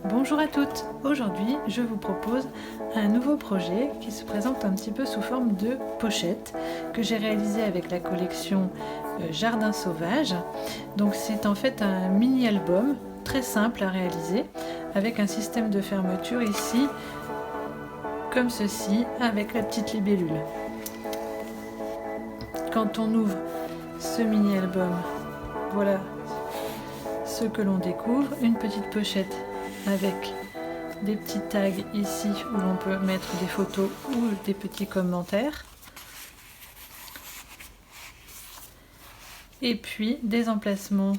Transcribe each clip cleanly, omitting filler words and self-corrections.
Bonjour à toutes, aujourd'hui je vous propose un nouveau projet qui se présente un petit peu sous forme de pochette que j'ai réalisé avec la collection Jardin Sauvage. Donc c'est en fait un mini album très simple à réaliser avec un système de fermeture ici comme ceci avec la petite libellule. Quand on ouvre ce mini album, voilà ce que l'on découvre, une petite pochette avec des petits tags ici où l'on peut mettre des photos ou des petits commentaires, et puis des emplacements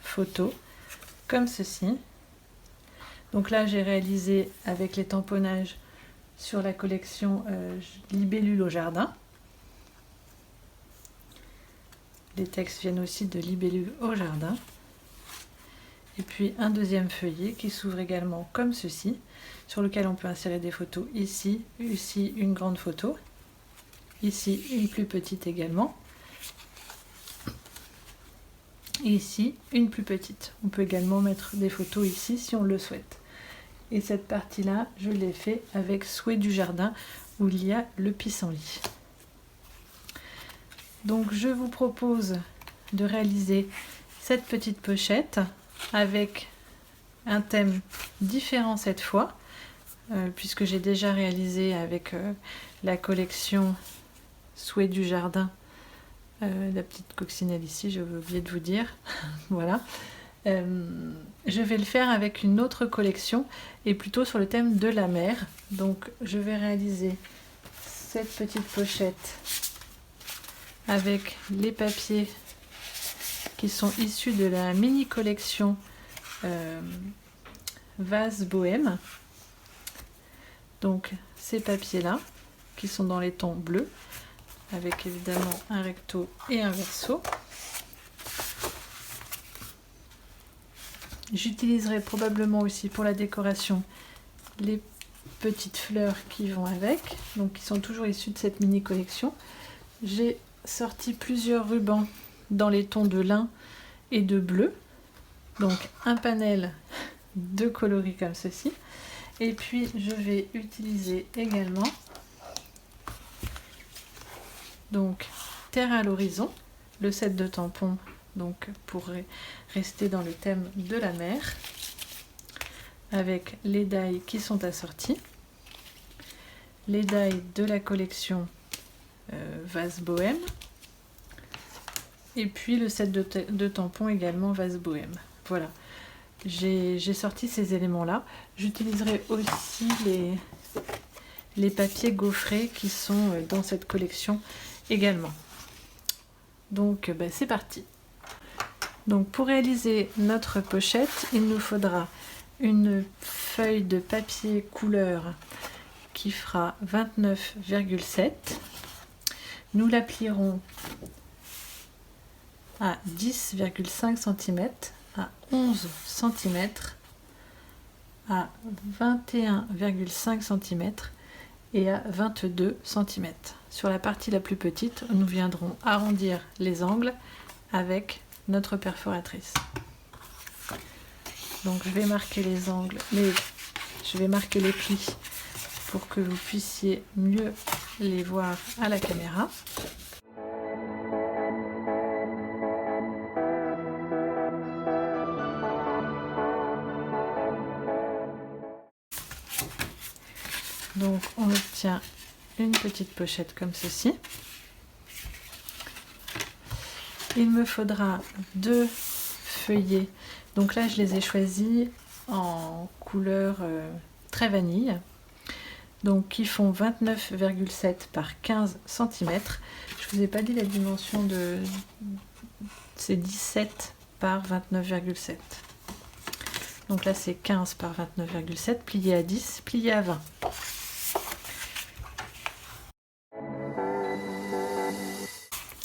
photos comme ceci. Donc là j'ai réalisé avec les tamponnages sur la collection Libellule au jardin. Les textes viennent aussi de Libellule au jardin. Et puis un deuxième feuillet qui s'ouvre également comme ceci, sur lequel on peut insérer des photos ici, ici une grande photo, ici une plus petite également, et ici une plus petite. On peut également mettre des photos ici si on le souhaite. Et cette partie-là, je l'ai fait avec Souhait du jardin, où il y a le pissenlit. Donc je vous propose de réaliser cette petite pochette avec un thème différent cette fois, puisque j'ai déjà réalisé avec la collection Souhait du jardin, la petite coccinelle ici, j'avais oublié de vous dire, voilà. Je vais le faire avec une autre collection et plutôt sur le thème de la mer. Donc je vais réaliser cette petite pochette avec les papiers qui sont issus de la mini collection Vase Bohème. Donc ces papiers là qui sont dans les tons bleus avec évidemment un recto et un verso. J'utiliserai probablement aussi pour la décoration les petites fleurs qui vont avec, donc qui sont toujours issues de cette mini collection. J'ai sorti plusieurs rubans dans les tons de lin et de bleu, donc un panel de coloris comme ceci. Et puis je vais utiliser également donc Terre à l'horizon, le set de tampons, donc pour rester dans le thème de la mer, avec les die qui sont assortis, les die de la collection Vase Bohème, et puis le set de tampons également Vase Bohème. Voilà, j'ai sorti ces éléments là. J'utiliserai aussi les papiers gaufrés qui sont dans cette collection également. Donc c'est parti. Donc pour réaliser notre pochette, il nous faudra une feuille de papier couleur qui fera 29,7. Nous la plierons à 10,5 cm, à 11 cm, à 21,5 cm et à 22 cm. Sur la partie la plus petite, nous viendrons arrondir les angles avec notre perforatrice. Donc je vais marquer les angles, je vais marquer les plis pour que vous puissiez mieux les voir à la caméra. Donc on obtient une petite pochette comme ceci. Il me faudra deux feuillets. Donc là je les ai choisis en couleur très vanille. Donc qui font 29,7 par 15 cm. Je vous ai pas dit la dimension de... C'est 17 par 29,7. Donc là c'est 15 par 29,7, plié à 10, plié à 20.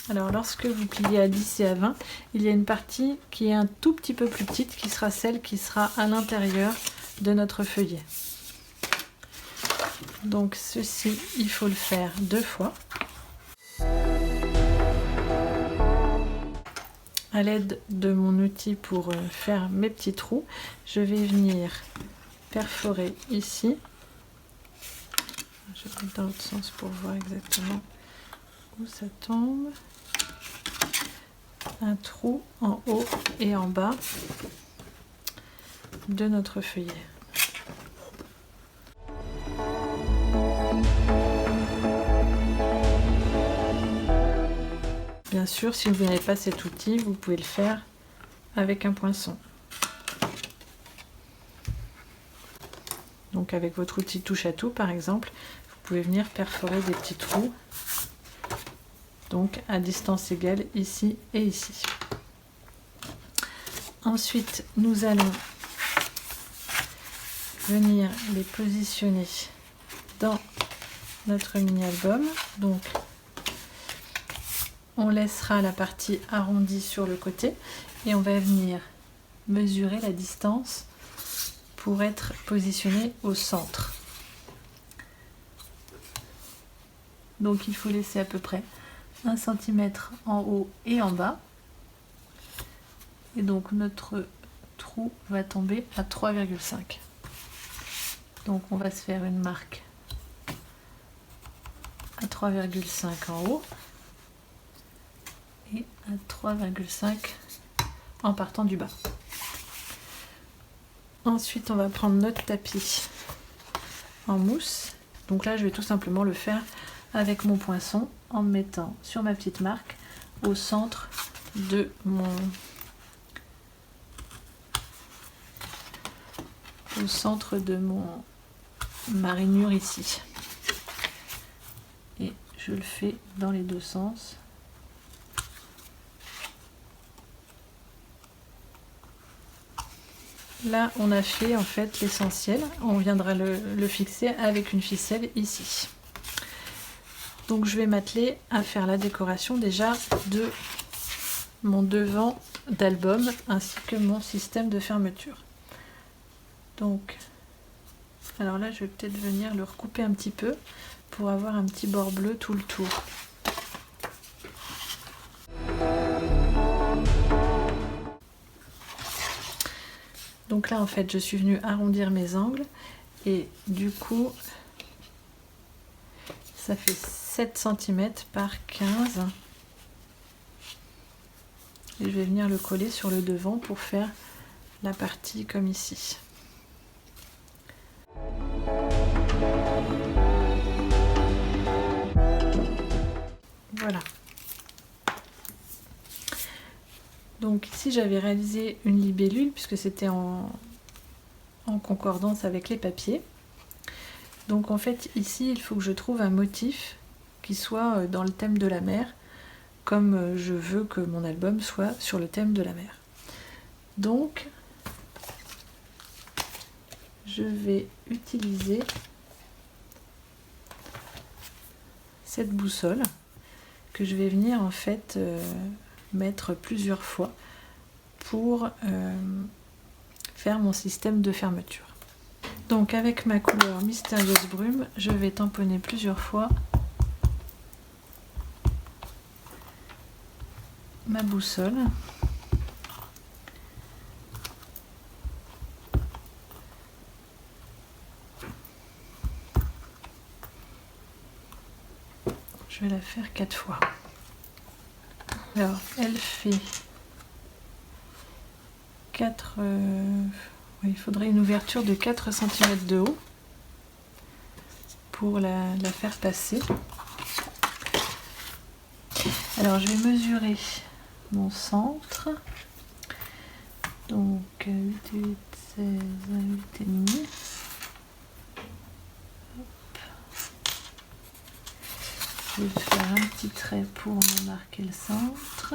Alors lorsque vous pliez à 10 et à 20, il y a une partie qui est un tout petit peu plus petite, qui sera celle qui sera à l'intérieur de notre feuillet. Donc ceci, il faut le faire deux fois. À l'aide de mon outil pour faire mes petits trous, je vais venir perforer ici. Je vais dans l'autre sens pour voir exactement où ça tombe. Un trou en haut et en bas de notre feuillet. Bien sûr, si vous n'avez pas cet outil, vous pouvez le faire avec un poinçon. Donc avec votre outil touche à tout par exemple, vous pouvez venir perforer des petits trous, donc à distance égale ici et ici. Ensuite, nous allons venir les positionner dans notre mini-album. Donc on laissera la partie arrondie sur le côté et on va venir mesurer la distance pour être positionné au centre. Donc il faut laisser à peu près 1 cm en haut et en bas. Et donc notre trou va tomber à 3,5. Donc on va se faire une marque à 3,5 en haut et à 3,5 en partant du bas. Ensuite on va prendre notre tapis en mousse. Donc là je vais tout simplement le faire avec mon poinçon en me mettant sur ma petite marque au centre de ma rainure ici. Et je le fais dans les deux sens. Là on a fait en fait l'essentiel, on viendra le fixer avec une ficelle ici. Donc je vais m'atteler à faire la décoration déjà de mon devant d'album ainsi que mon système de fermeture. Donc, alors là je vais peut-être venir le recouper un petit peu pour avoir un petit bord bleu tout le tour. Donc là en fait je suis venue arrondir mes angles et du coup ça fait 7 cm par 15 et je vais venir le coller sur le devant pour faire la partie comme ici. Voilà. Donc ici j'avais réalisé une libellule puisque c'était en concordance avec les papiers. Donc en fait ici il faut que je trouve un motif qui soit dans le thème de la mer, comme je veux que mon album soit sur le thème de la mer. Donc je vais utiliser cette boussole que je vais venir en fait mettre plusieurs fois pour faire mon système de fermeture. Donc avec ma couleur mystérieuse brume, je vais tamponner plusieurs fois ma boussole. Je vais la faire 4 fois. Alors elle fait 4... il faudrait une ouverture de 4 cm de haut pour la faire passer. Alors je vais mesurer mon centre. Donc 8, 8, 16, 8 et demi. Je vais faire un petit trait pour me marquer le centre.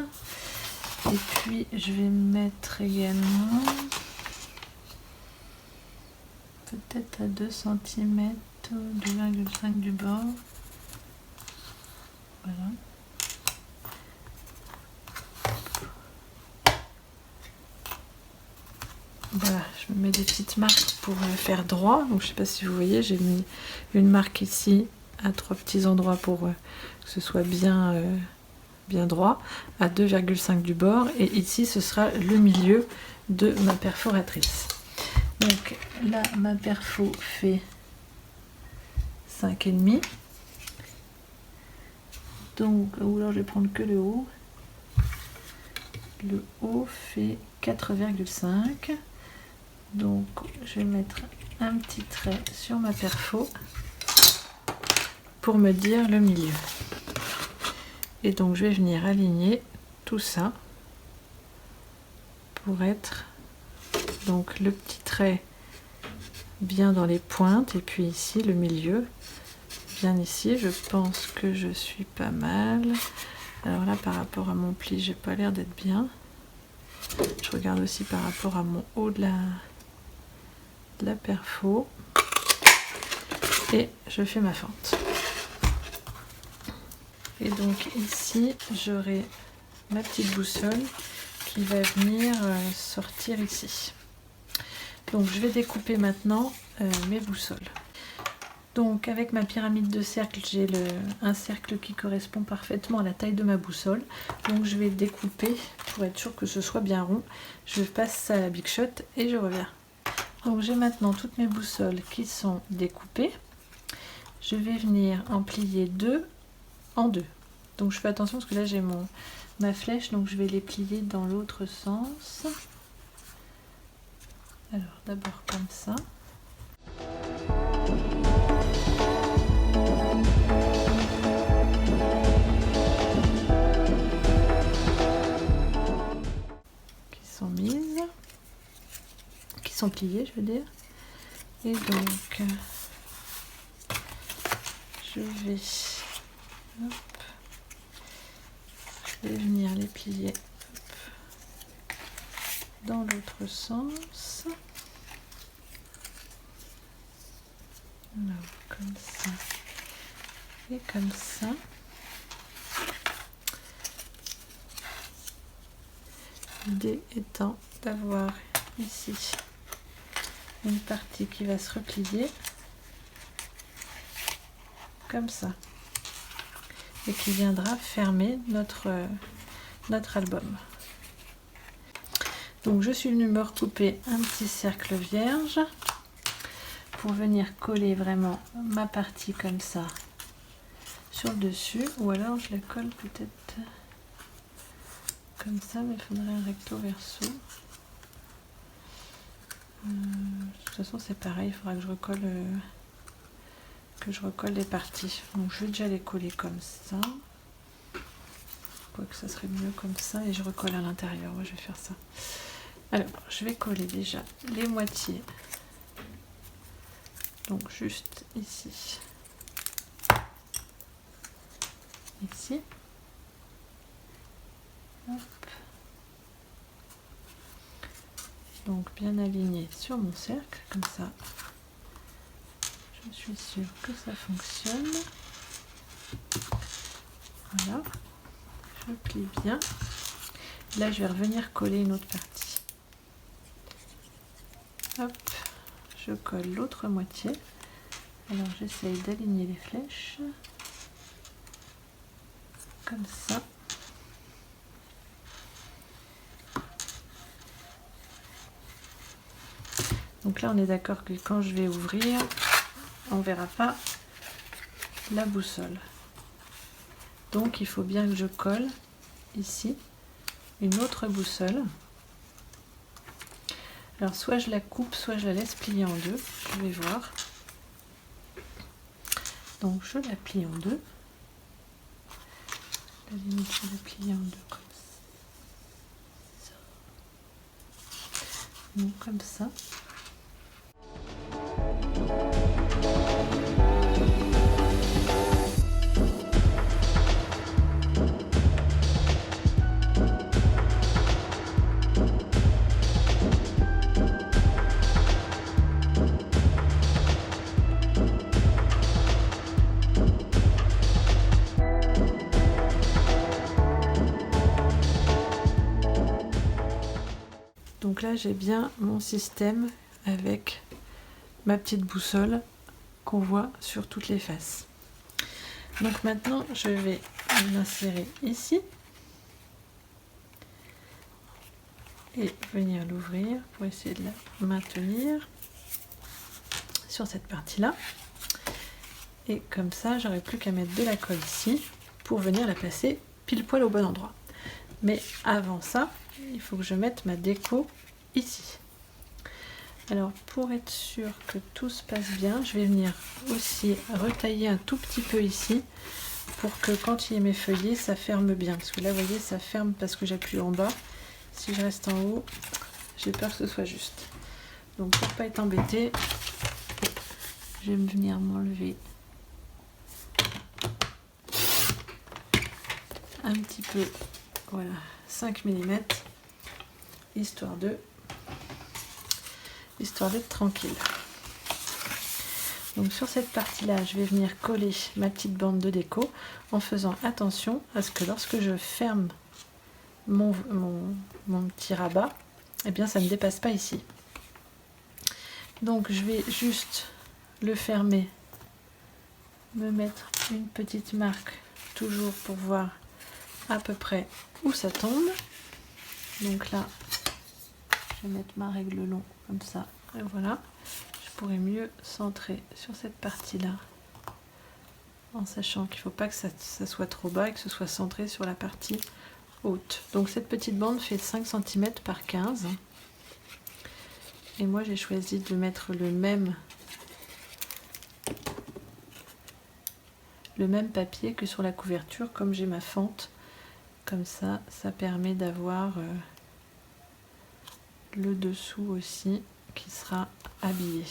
Et puis je vais mettre également peut-être à 2 cm, 2,5 du bord. Voilà. Voilà, je me mets des petites marques pour faire droit. Donc je ne sais pas si vous voyez, j'ai mis une marque ici à 3 petits endroits pour que ce soit bien, bien droit, à 2,5 du bord. Et ici, ce sera le milieu de ma perforatrice. Donc là, ma perfo fait 5,5. Donc, ou alors je vais prendre que le haut. Le haut fait 4,5. Donc, je vais mettre un petit trait sur ma perfo pour me dire le milieu. Et donc, je vais venir aligner tout ça pour être donc le petit trait bien dans les pointes et puis ici le milieu bien ici. Je pense que je suis pas mal. Alors là, par rapport à mon pli, j'ai pas l'air d'être bien. Je regarde aussi par rapport à mon haut de la perfo et je fais ma fente. Et donc ici, j'aurai ma petite boussole qui va venir sortir ici. Donc je vais découper maintenant mes boussoles. Donc avec ma pyramide de cercle, j'ai un cercle qui correspond parfaitement à la taille de ma boussole. Donc je vais découper pour être sûr que ce soit bien rond. Je passe ça à la Big Shot et je reviens. Donc j'ai maintenant toutes mes boussoles qui sont découpées. Je vais venir en plier 2 en 2. Donc je fais attention parce que là j'ai ma flèche, donc je vais les plier dans l'autre sens. Alors d'abord comme ça. Qui sont pliées, je veux dire. Et donc je vais venir les plier dans l'autre sens. Alors, comme ça et comme ça. L'idée étant d'avoir ici une partie qui va se replier comme ça et qui viendra fermer notre album. Donc je suis venue me recouper un petit cercle vierge pour venir coller vraiment ma partie comme ça sur le dessus, ou alors je la colle peut-être comme ça, mais il faudrait un recto verso. De toute façon c'est pareil, il faudra que je recolle les parties. Donc je vais déjà les coller comme ça, quoique ça serait mieux comme ça, et je recolle à l'intérieur. Ouais, je vais faire ça. Alors je vais coller déjà les moitiés, donc juste ici, ici. Hop. Donc bien aligné sur mon cercle, comme ça je suis sûre que ça fonctionne. Voilà, je plie bien. Là je vais revenir coller une autre partie. Hop, je colle l'autre moitié. Alors j'essaye d'aligner les flèches comme ça. Donc là on est d'accord que quand je vais ouvrir, on verra pas la boussole. Donc il faut bien que je colle ici une autre boussole. Alors soit je la coupe, soit je la laisse plier en deux, je vais voir. Donc je la plie en deux. La limite je la plie en deux comme ça. Donc comme ça. Donc là j'ai bien mon système avec ma petite boussole qu'on voit sur toutes les faces. Donc maintenant je vais l'insérer ici et venir l'ouvrir pour essayer de la maintenir sur cette partie-là. Et comme ça, j'aurai plus qu'à mettre de la colle ici pour venir la placer pile poil au bon endroit. Mais avant ça, il faut que je mette ma déco ici. Alors pour être sûr que tout se passe bien, je vais venir aussi retailler un tout petit peu ici pour que quand il y ait mes feuillets, ça ferme bien. Parce que là, vous voyez, ça ferme parce que j'appuie en bas. Si je reste en haut, j'ai peur que ce soit juste. Donc pour pas être embêtée, je vais venir m'enlever un petit peu, voilà, 5 mm, histoire d'être tranquille. Donc sur cette partie-là, je vais venir coller ma petite bande de déco en faisant attention à ce que lorsque je ferme mon petit rabat, eh bien ça ne dépasse pas ici. Donc je vais juste le fermer, me mettre une petite marque toujours pour voir à peu près où ça tombe. Donc là, je vais mettre ma règle long comme ça, et voilà. Je pourrais mieux centrer sur cette partie-là, en sachant qu'il ne faut pas que ça soit trop bas et que ce soit centré sur la partie haute. Donc cette petite bande fait 5 cm par 15. Et moi j'ai choisi de mettre le même papier que sur la couverture, comme j'ai ma fente. Comme ça, ça permet d'avoir le dessous aussi qui sera habillé.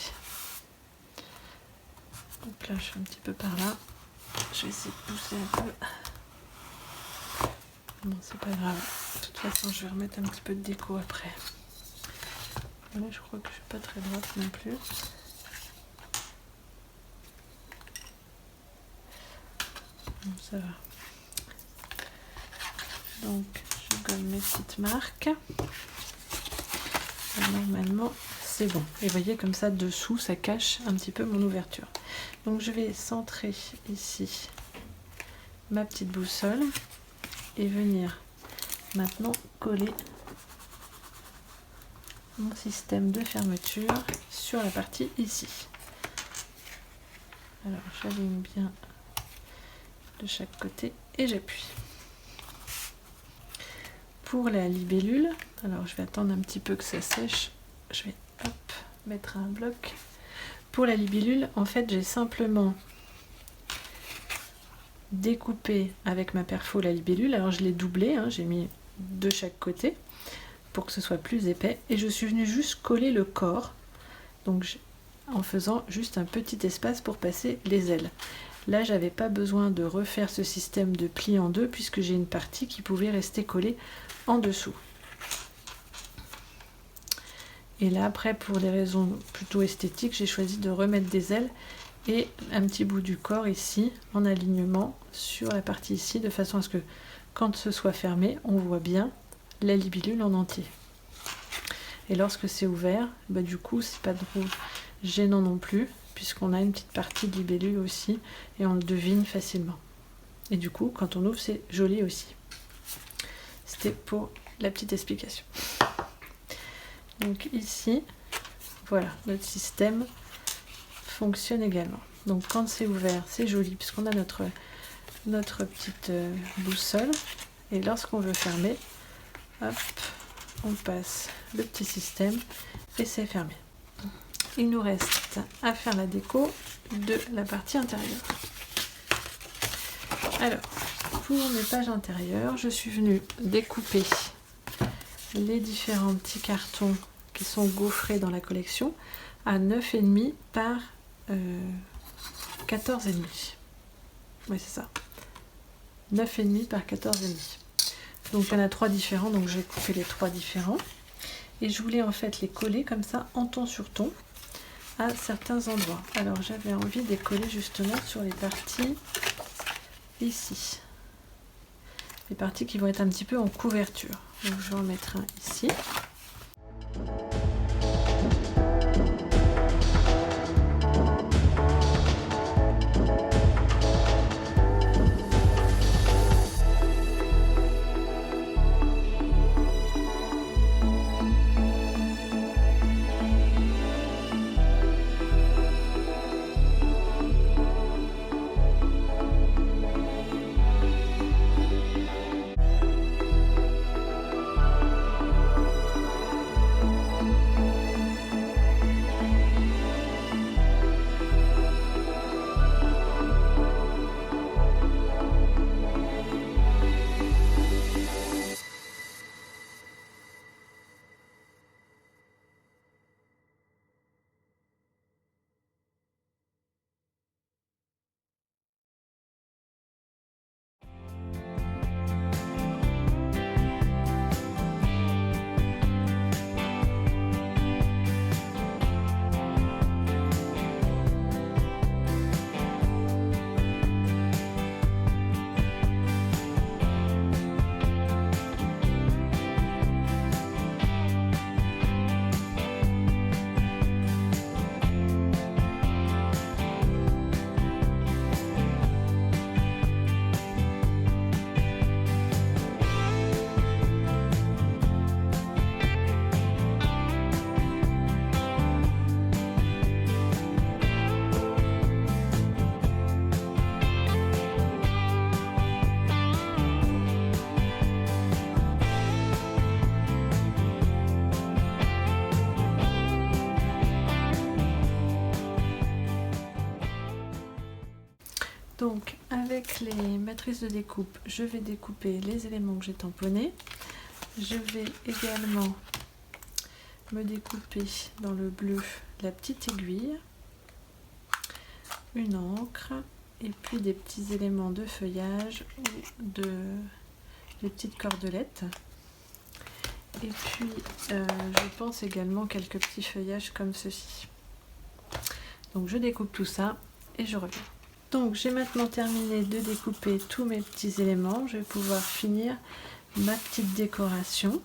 Donc là, je fais un petit peu par là. Je vais essayer de pousser un peu. Bon, c'est pas grave. De toute façon, je vais remettre un petit peu de déco après. Là, je crois que je suis pas très droite non plus. Bon, ça va. Donc, je gomme mes petites marques. Et normalement, c'est bon. Et vous voyez, comme ça, dessous, ça cache un petit peu mon ouverture. Donc, je vais centrer ici ma petite boussole et venir maintenant coller mon système de fermeture sur la partie ici. Alors, j'aligne bien de chaque côté et j'appuie. Pour la libellule, alors je vais attendre un petit peu que ça sèche, je vais hop, mettre un bloc. Pour la libellule, en fait, j'ai simplement découpé avec ma perfo la libellule, alors je l'ai doublée, hein, j'ai mis de chaque côté pour que ce soit plus épais, et je suis venue juste coller le corps, donc en faisant juste un petit espace pour passer les ailes. Là, j'avais pas besoin de refaire ce système de pli en deux puisque j'ai une partie qui pouvait rester collée en dessous. Et là, après, pour des raisons plutôt esthétiques, j'ai choisi de remettre des ailes et un petit bout du corps ici en alignement sur la partie ici, de façon à ce que quand ce soit fermé, on voit bien la libellule en entier. Et lorsque c'est ouvert, bah, du coup, c'est pas trop gênant non plus, puisqu'on a une petite partie de libellule aussi et on le devine facilement. Et du coup, quand on ouvre, c'est joli aussi. C'était pour la petite explication. Donc ici, voilà, notre système fonctionne également. Donc quand c'est ouvert, c'est joli puisqu'on a notre petite boussole. Et lorsqu'on veut fermer, hop, on passe le petit système et c'est fermé. Il nous reste à faire la déco de la partie intérieure. Alors, pour mes pages intérieures, je suis venue découper les différents petits cartons qui sont gaufrés dans la collection à 9,5 par 14,5. Oui, c'est ça. 9,5 par 14,5. Donc il y en a 3 différents, donc j'ai coupé les 3 différents. Et je voulais en fait les coller comme ça en ton sur ton à certains endroits. Alors j'avais envie de les coller justement sur les parties ici. Les parties qui vont être un petit peu en couverture. Donc je vais en mettre un ici. Donc avec les matrices de découpe, je vais découper les éléments que j'ai tamponnés. Je vais également me découper dans le bleu la petite aiguille, une encre et puis des petits éléments de feuillage ou des petites cordelettes. Et puis je pense également quelques petits feuillages comme ceci. Donc je découpe tout ça et je reviens. Donc j'ai maintenant terminé de découper tous mes petits éléments. Je vais pouvoir finir ma petite décoration.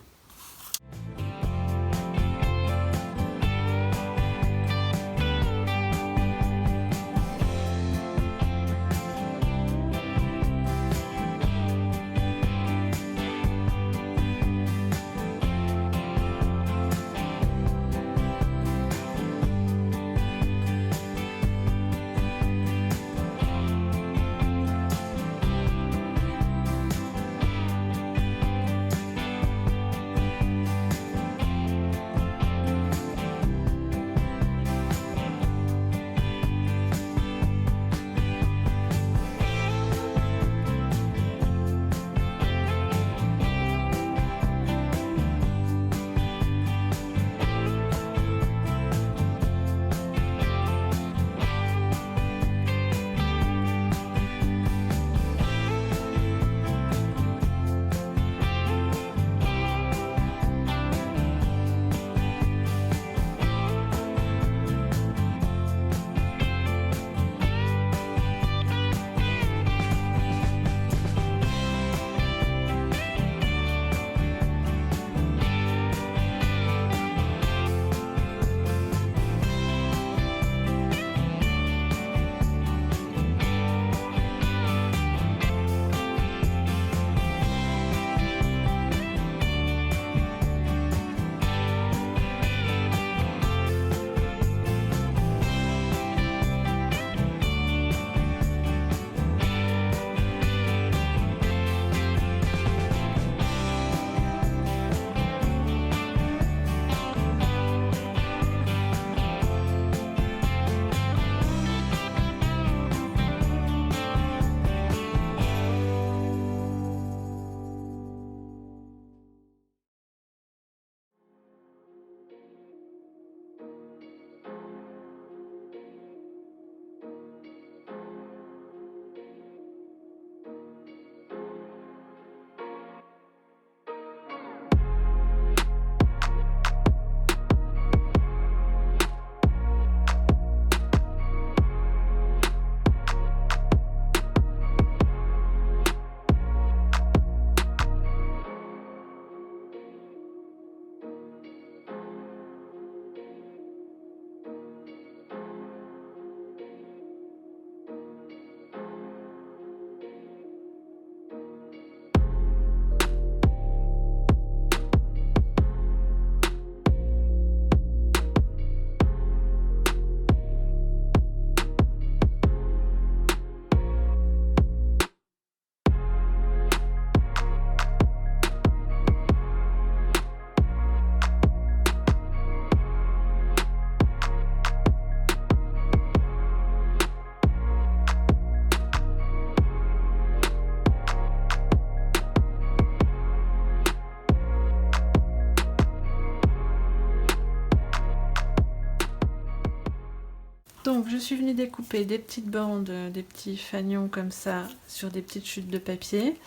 Donc je suis venue découper des petites bandes, des petits fanions comme ça sur des petites chutes de papier.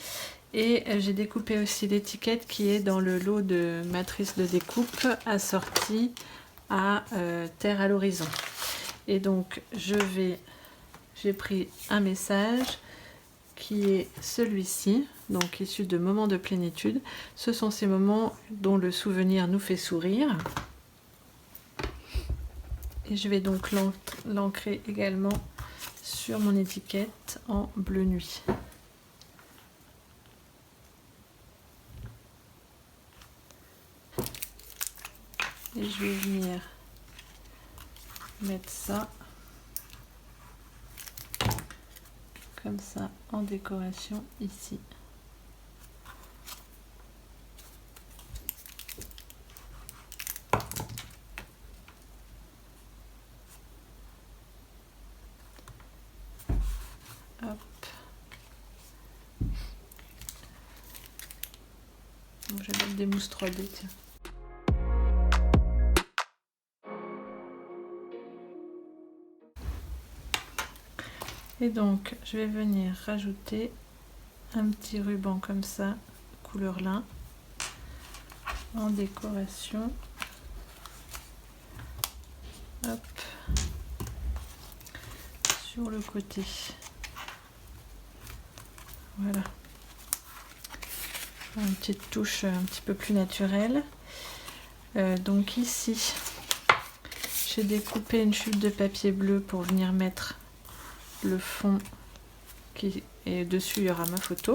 Et j'ai découpé aussi l'étiquette qui est dans le lot de matrices de découpe assortie à Terre à l'horizon. Et donc j'ai pris un message qui est celui-ci, donc issu de moments de plénitude. Ce sont ces moments dont le souvenir nous fait sourire. Et je vais donc l'ancrer également sur mon étiquette en bleu nuit. Et je vais venir mettre ça comme ça en décoration ici. Hop. des mousses 3D, tiens. Et donc, je vais venir rajouter un petit ruban comme ça, couleur lin, en décoration. Hop. Sur le côté. Voilà. Une petite touche un petit peu plus naturelle. Donc ici, j'ai découpé une chute de papier bleu pour venir mettre le fond qui est dessus, il y aura ma photo.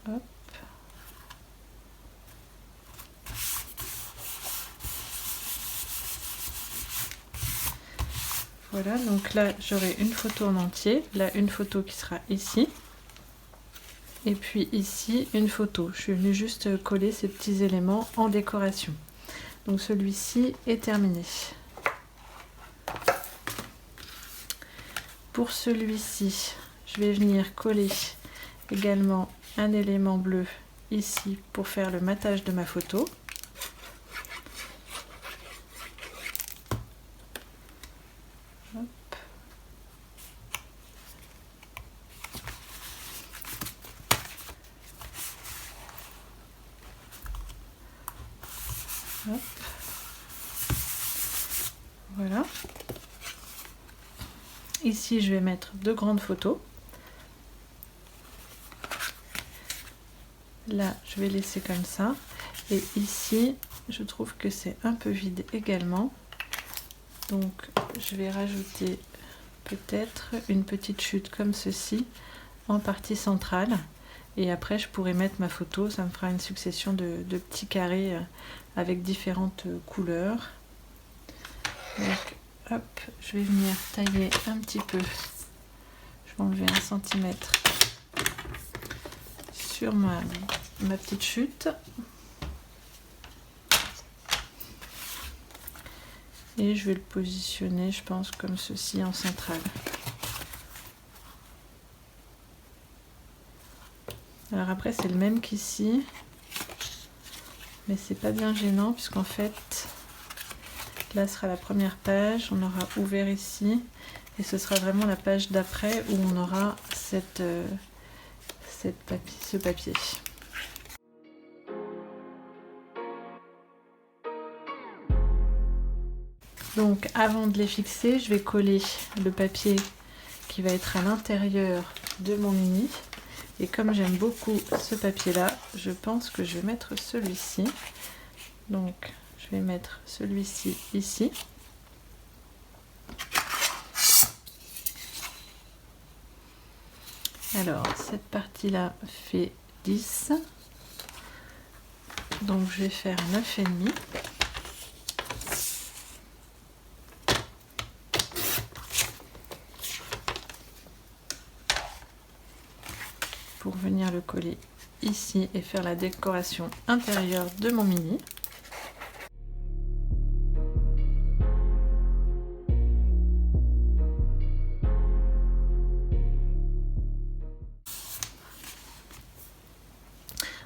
Hop. Voilà, donc là j'aurai une photo en entier, là une photo qui sera ici. Et puis ici, une photo. Je suis venue juste coller ces petits éléments en décoration. Donc celui-ci est terminé. Pour celui-ci, je vais venir coller également un élément bleu ici pour faire le matage de ma photo. Hop. Voilà. Ici, je vais mettre deux grandes photos. Là, je vais laisser comme ça. Et ici, je trouve que c'est un peu vide également. Donc, je vais rajouter peut-être une petite chute comme ceci en partie centrale. Et après, je pourrais mettre ma photo. Ça me fera une succession de petits carrés avec différentes couleurs. Donc, hop, je vais venir tailler un petit peu. Je vais enlever 1 centimètre sur ma petite chute. Et je vais le positionner, je pense, comme ceci en centrale. Alors après, c'est le même qu'ici. Mais c'est pas bien gênant, puisqu'en fait, là sera la première page. On aura ouvert ici. Et ce sera vraiment la page d'après où on aura ce papier. Donc avant de les fixer, je vais coller le papier qui va être à l'intérieur de mon mini. Et comme j'aime beaucoup ce papier là, je pense que je vais mettre celui-ci. Donc je vais mettre celui-ci ici. Alors cette partie là fait 10. Donc je vais faire 9,5. Pour venir le coller ici et faire la décoration intérieure de mon mini.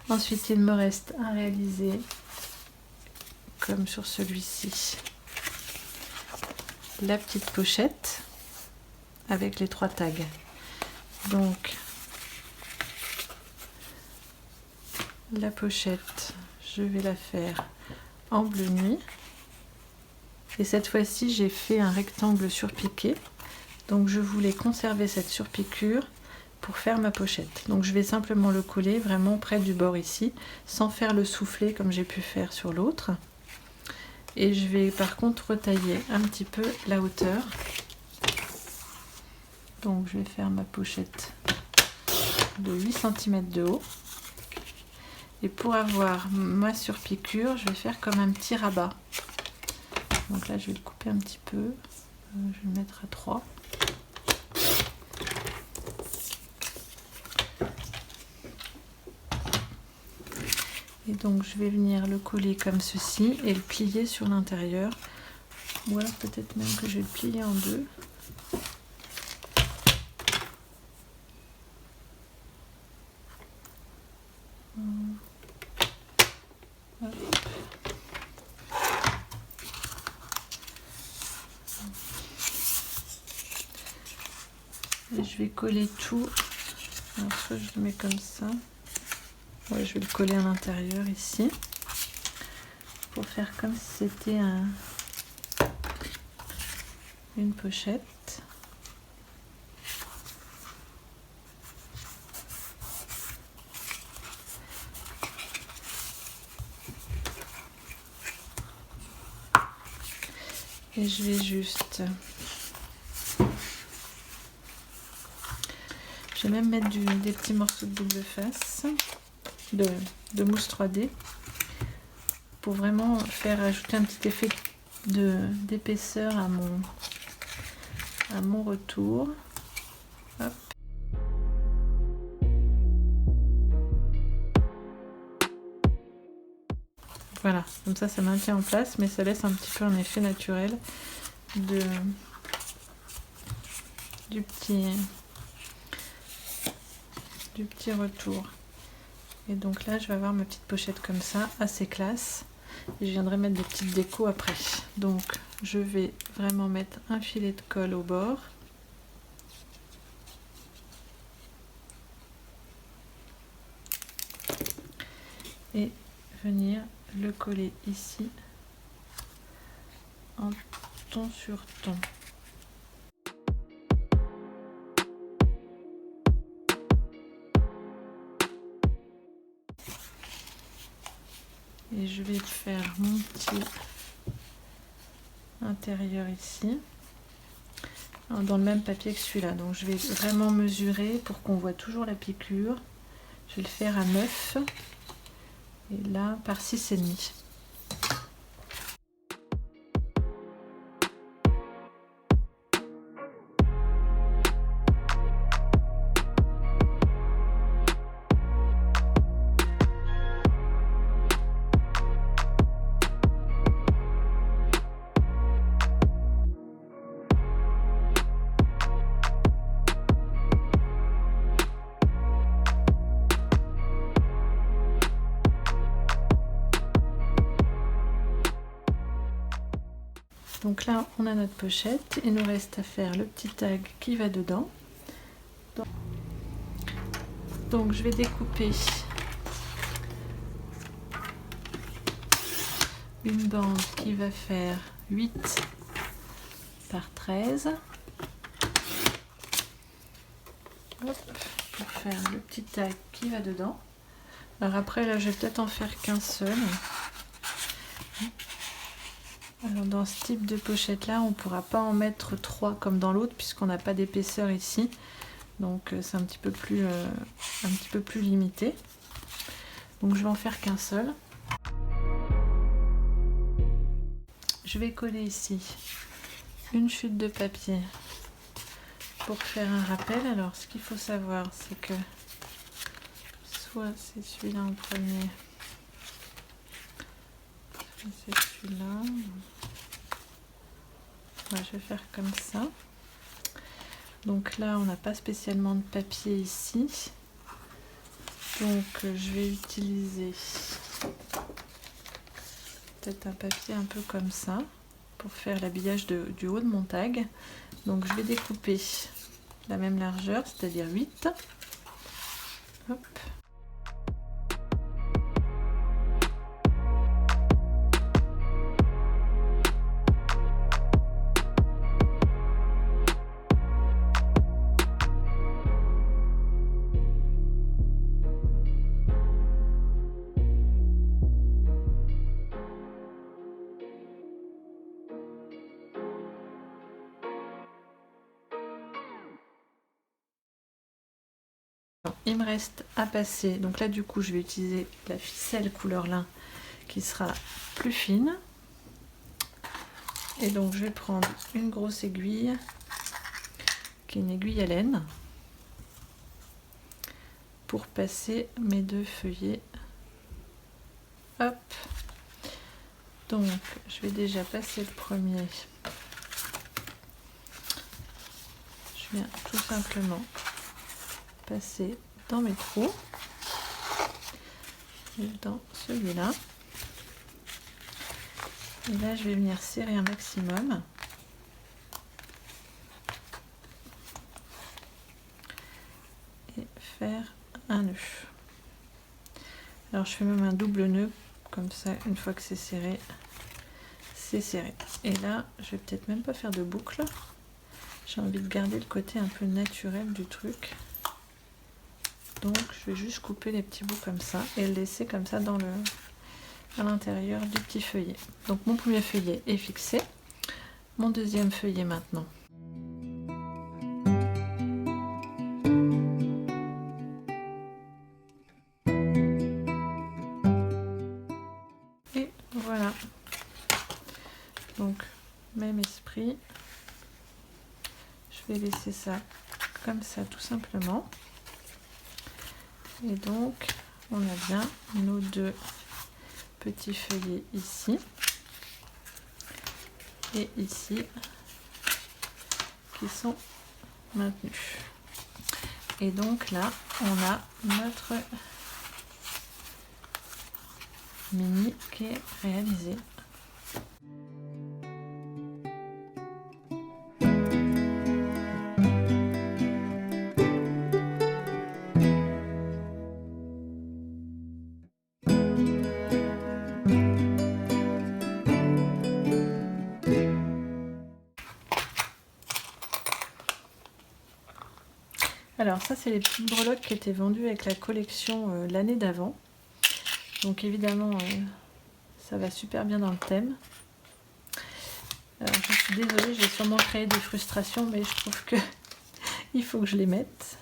Ensuite, il me reste à réaliser, comme sur celui-ci, la petite pochette avec les 3 tags. Donc, la pochette, je vais la faire en bleu nuit. Et cette fois-ci, j'ai fait un rectangle surpiqué. Donc, je voulais conserver cette surpiqûre pour faire ma pochette. Donc, je vais simplement le coller vraiment près du bord ici, sans faire le soufflet comme j'ai pu faire sur l'autre. Et je vais par contre retailler un petit peu la hauteur. Donc, je vais faire ma pochette de 8 cm de haut. Et pour avoir ma surpiqûre, je vais faire comme un petit rabat. Donc là, je vais le couper un petit peu. Je vais le mettre à 3. Et donc, je vais venir le coller comme ceci et le plier sur l'intérieur. Ou alors peut-être même que je vais le plier en deux. Et je vais coller tout. Alors soit je le mets comme ça. Ouais, je vais le coller à l'intérieur ici. Pour faire comme si c'était une pochette. Et je vais juste... Je vais même mettre des petits morceaux de double face, de mousse 3D, pour vraiment faire ajouter un petit effet d'épaisseur à mon retour. Hop. Voilà, comme ça maintient en place, mais ça laisse un petit peu un effet naturel du petit retour. Et donc là, je vais avoir ma petite pochette comme ça, assez classe. Et je viendrai mettre des petites décos après. Donc, je vais vraiment mettre un filet de colle au bord. Et venir le coller ici en ton sur ton. Et je vais faire mon petit intérieur ici, dans le même papier que celui-là. Donc je vais vraiment mesurer pour qu'on voit toujours la piqûre. Je vais le faire à 9 et là par 6,5. Donc là, on a notre pochette. Il nous reste à faire le petit tag qui va dedans. Donc je vais découper une bande qui va faire 8 par 13. Hop, pour faire le petit tag qui va dedans. Alors après, là, je vais peut-être en faire qu'un seul. Alors dans ce type de pochette là, on ne pourra pas en mettre 3 comme dans l'autre puisqu'on n'a pas d'épaisseur ici. Donc c'est un petit peu plus limité. Donc je vais en faire qu'un seul. Je vais coller ici une chute de papier pour faire un rappel. Alors ce qu'il faut savoir, c'est que soit c'est celui-là en premier, soit c'est celui-là. Ouais, je vais faire comme ça. Donc là, on n'a pas spécialement de papier ici. Donc je vais utiliser peut-être un papier un peu comme ça pour faire l'habillage du haut de mon tag. Donc je vais découper la même largeur, c'est-à-dire 8. Hop. Il me reste à passer, donc là du coup je vais utiliser la ficelle couleur lin qui sera plus fine. Et donc je vais prendre une grosse aiguille qui est une aiguille à laine pour passer mes 2 feuillets. Hop. Donc je vais déjà passer le premier. Je viens tout simplement passer dans mes trous et dans celui-là. Et là je vais venir serrer un maximum. faire un nœud. Alors je fais même un double nœud, comme ça une fois que c'est serré, c'est serré. Et là, je vais peut-être même pas faire de boucle. J'ai envie de garder le côté un peu naturel du truc. Donc je vais juste couper les petits bouts comme ça et le laisser comme ça dans à l'intérieur du petit feuillet. Donc mon premier feuillet est fixé. Mon deuxième feuillet maintenant. Et voilà. Donc même esprit. Je vais laisser ça comme ça tout simplement. Et donc on a bien nos deux petits feuillets ici et ici qui sont maintenus. Et donc là on a notre mini qui est réalisé. Alors ça c'est les petites breloques qui étaient vendues avec la collection l'année d'avant. Donc évidemment ça va super bien dans le thème. Alors je suis désolée, je vais sûrement créer des frustrations, mais je trouve que il faut que je les mette.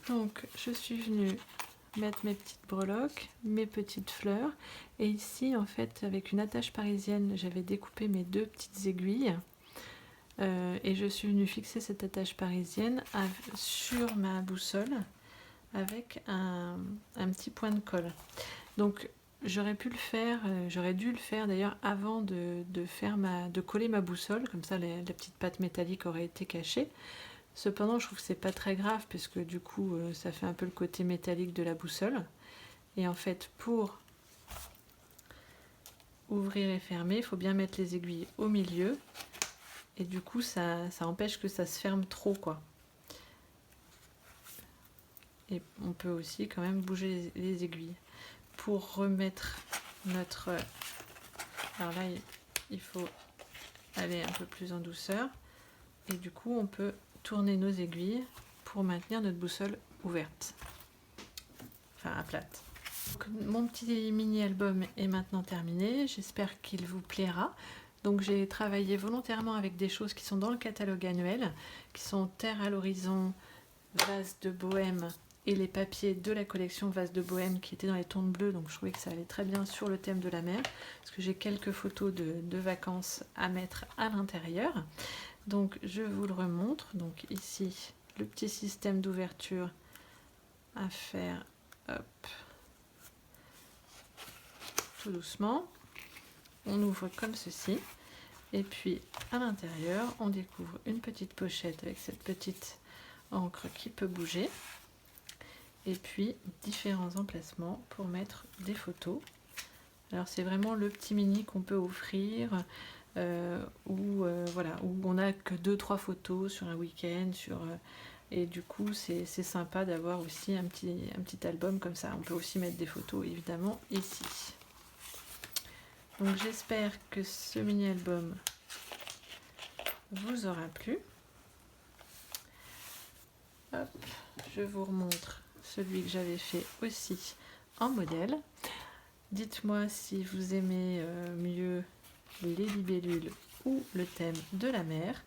Donc je suis venue mettre mes petites breloques, mes petites fleurs, et ici en fait avec une attache parisienne j'avais découpé mes deux petites aiguilles et je suis venue fixer cette attache parisienne sur ma boussole avec un petit point de colle. Donc j'aurais pu le faire, j'aurais dû le faire d'ailleurs avant de coller ma boussole, comme ça la petite patte métallique aurait été cachée. Cependant, je trouve que c'est pas très grave puisque du coup, ça fait un peu le côté métallique de la boussole. Et en fait, pour ouvrir et fermer, il faut bien mettre les aiguilles au milieu. Et du coup, ça empêche que ça se ferme trop, quoi. Et on peut aussi quand même bouger les aiguilles. Pour remettre notre... Alors là, il faut aller un peu plus en douceur. Et du coup, on peut tourner nos aiguilles pour maintenir notre boussole ouverte, enfin à plate. Donc, mon petit mini album est maintenant terminé, j'espère qu'il vous plaira. Donc j'ai travaillé volontairement avec des choses qui sont dans le catalogue annuel, qui sont Terre à l'horizon, Vase de Bohème et les papiers de la collection Vase de Bohème qui étaient dans les tons bleus, donc je trouvais que ça allait très bien sur le thème de la mer, parce que j'ai quelques photos de vacances à mettre à l'intérieur. Donc je vous le remontre. Donc ici le petit système d'ouverture à faire, hop, tout doucement. On ouvre comme ceci et puis à l'intérieur on découvre une petite pochette avec cette petite encre qui peut bouger et puis différents emplacements pour mettre des photos. Alors c'est vraiment le petit mini qu'on peut offrir. Voilà, où on n'a que 2-3 photos sur un week-end, et du coup c'est sympa d'avoir aussi un petit album comme ça. On peut aussi mettre des photos évidemment ici. Donc j'espère que ce mini album vous aura plu. Hop, je vous remontre celui que j'avais fait aussi en modèle. Dites-moi si vous aimez mieux les libellules ou le thème de la mer.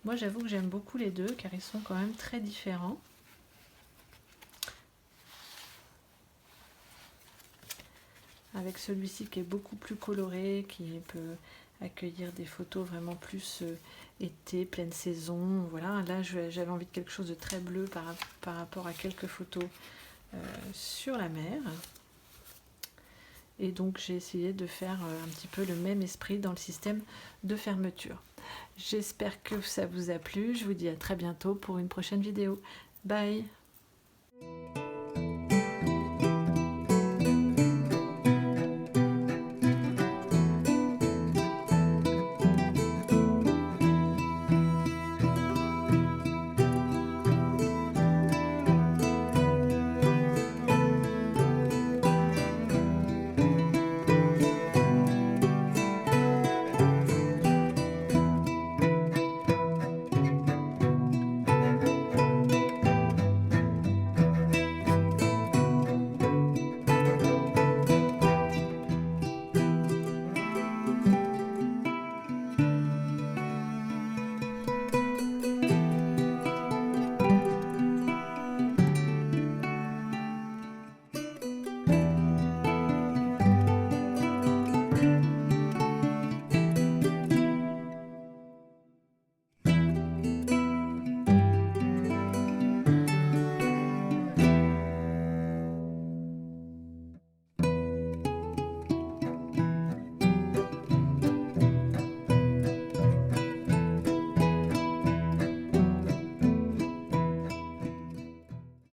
Moi j'avoue que j'aime beaucoup les deux car ils sont quand même très différents. Avec celui-ci qui est beaucoup plus coloré, qui peut accueillir des photos vraiment plus été, pleine saison. Voilà, là j'avais envie de quelque chose de très bleu par rapport à quelques photos sur la mer. Et donc j'ai essayé de faire un petit peu le même esprit dans le système de fermeture. J'espère que ça vous a plu. Je vous dis à très bientôt pour une prochaine vidéo. Bye!